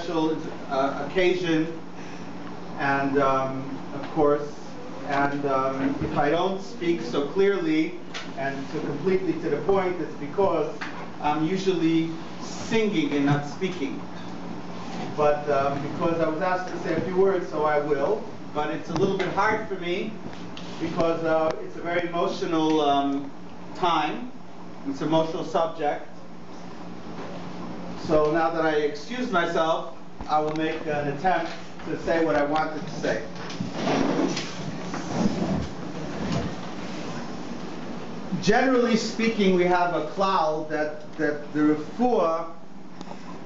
special occasion, and of course, and if I don't speak so clearly and so completely to the point, it's because I'm usually singing and not speaking. But because I was asked to say a few words, so I will. But it's a little bit hard for me because it's a very emotional time. It's an emotional subject. So now that I excuse myself, I will make an attempt to say what I wanted to say. Generally speaking, we have a cloud that the refuah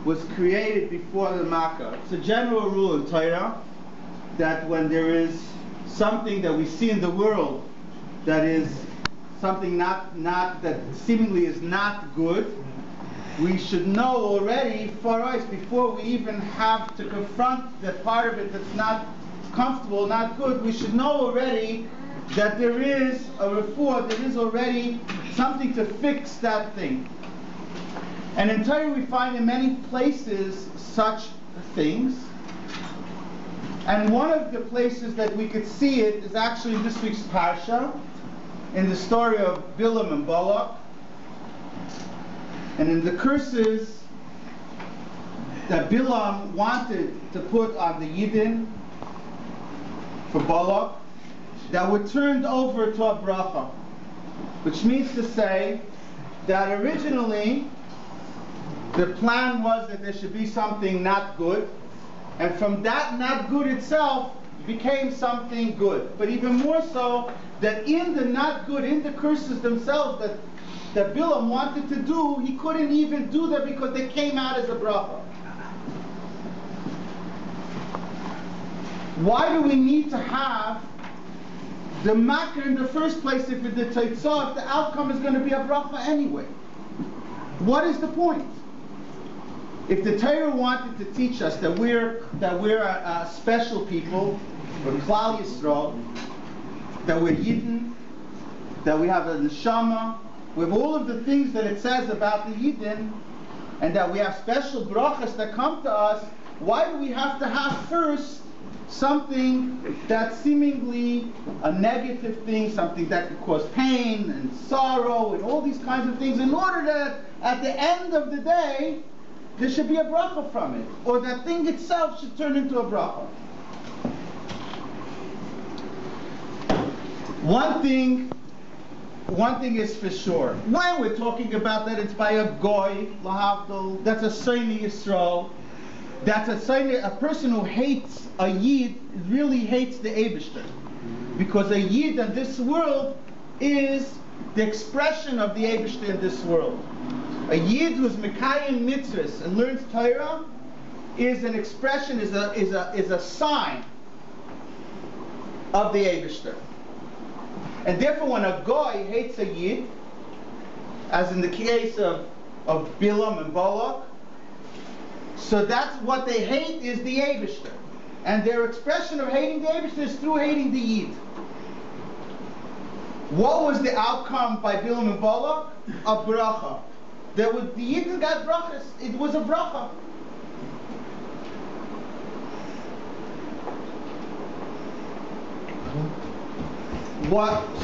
was created before the Makkah. It's a general rule in Torah that when there is something that we see in the world that is something that seemingly is not good, we should know already for us before we even have to confront that part of it that's not comfortable, not good. We should know already that there is a refuah, there is already something to fix that thing. And in Torah we find in many places such things. And one of the places that we could see it is actually in this week's Parsha, in the story of Bilam and Balak. And in the curses that Bilam wanted to put on the Yidden for Balak, that were turned over to a bracha, which means to say that originally the plan was that there should be something not good, and from that not good itself became something good. But even more so, that in the not good, in the curses themselves that Bilam wanted to do, he couldn't even do that because they came out as a bracha. Why do we need to have the makkah in the first place if the teitzah, if the outcome is going to be a bracha anyway? What is the point? If the Torah wanted to teach us that we're a special people, we're Klal Yisrael, that we're Yidden, that we have a neshama, we have all of the things that it says about the Yidden, and that we have special brachas that come to us, why do we have to have first something that's seemingly a negative thing, something that could cause pain and sorrow and all these kinds of things, in order that at the end of the day there should be a bracha from it, or that thing itself should turn into a bracha? One thing is for sure. When we're talking about that, it's by a goy, lahavdil, that's a Seudas Yisrael, that's a person who hates a Yid, really hates the Eibishter. Because a Yid in this world is the expression of the Eibishter in this world. A Yid who's Mekayim Mitzvahs and learns Torah is an expression, is a sign of the Eibishter. And therefore when a Goy hates a Yid, as in the case of Bilam and Balak, so that's what they hate, is the Eibishter. And their expression of hating the Eibishter is through hating the Yid. What was the outcome by Bilam and Balak? A bracha. The Yidden got brachas. It was a bracha.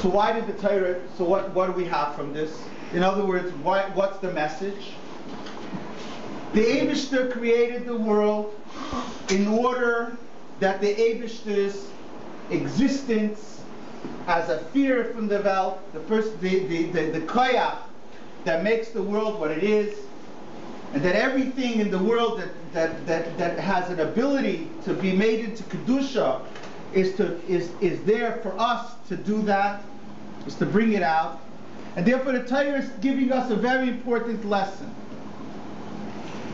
So why did the Torah, so what do we have from this? In other words, what's the message? The Eibishter created the world in order that the Eibishter's existence as a fear from the Welt, the koyach that makes the world what it is, and that everything in the world that has an ability to be made into kedusha is there for us to do that, is to bring it out. And therefore the Torah is giving us a very important lesson.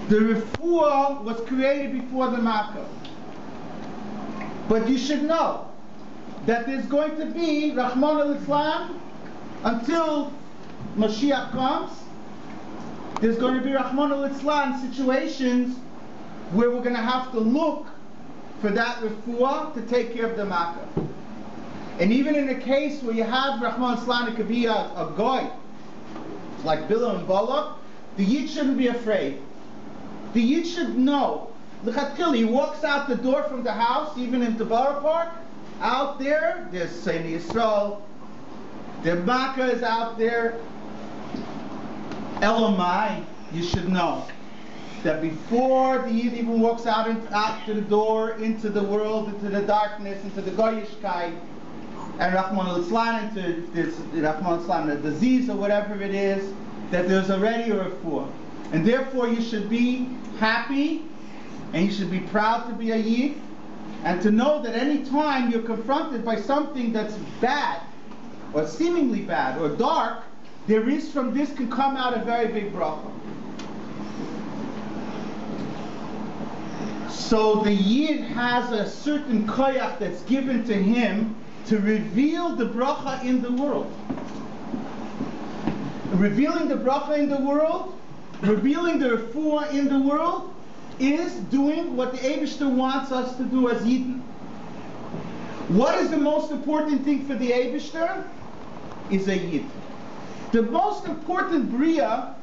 The refuah was created before the makkah. But you should know that there's going to be, Rahman al-Islam, until Mashiach comes, there's going to be Rahman al-Islam situations where we're going to have to look for that refuah to take care of the makkah. And even in a case where you have Rahman al-Islam, it could be a goy, like Bilam and Balak, the Yid shouldn't be afraid. The Yid should know L'chatchila, he walks out the door from the house, even in the Borough Park. Out there, there's Saint Yisrael. The Makkah is out there. Elamai, you should know that before the Yid even walks out to the door, into the world, into the darkness, into the Goyishkeit, and Rahman al-Islam, into this Rahman al-Islam, the disease or whatever it is, that there's already a refuah. And therefore you should be happy, and you should be proud to be a Yid, and to know that any time you're confronted by something that's bad, or seemingly bad, or dark, there is from this can come out a very big bracha. So the Yid has a certain koyach that's given to him to reveal the bracha in the world. Revealing the bracha in the world, revealing the refuah in the world, is doing what the Eibishter wants us to do as Yidden. What is the most important thing for the Eibishter? Is a Yid. The most important Bria,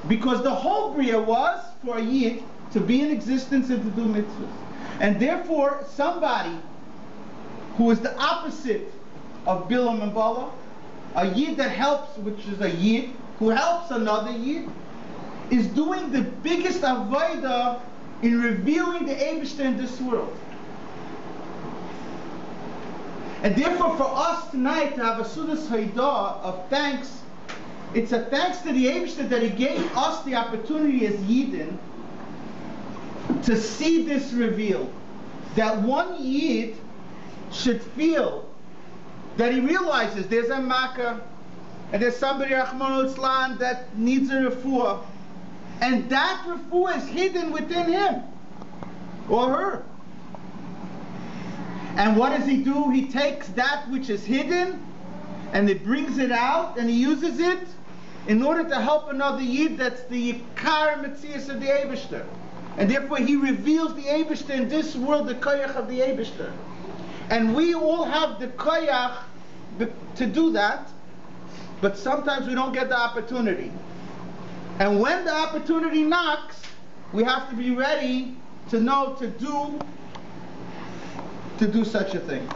because the whole Bria was for a Yid to be in existence and to do mitzvahs. And therefore, somebody who is the opposite of Bilam and Bala, a Yid that helps, which is a Yid, who helps another Yid, is doing the biggest avodah in revealing the Eibishter in this world. And therefore for us tonight to have a Seudas Hodaah of thanks, it's a thanks to the Eibishter that he gave us the opportunity as Yidden to see this revealed. That one Yid should feel that he realizes there's a Makkah and there's somebody, Rahman al-Islam, that needs a refuah. And that refuah is hidden within him or her. And what does he do? He takes that which is hidden and he brings it out and he uses it in order to help another Yid. That's the Yikar Metzias of the Eibishter. And therefore he reveals the Eibishter in this world, the koyach of the Eibishter. And we all have the koyach to do that, but sometimes we don't get the opportunity. And when the opportunity knocks, we have to be ready to know to do such a thing.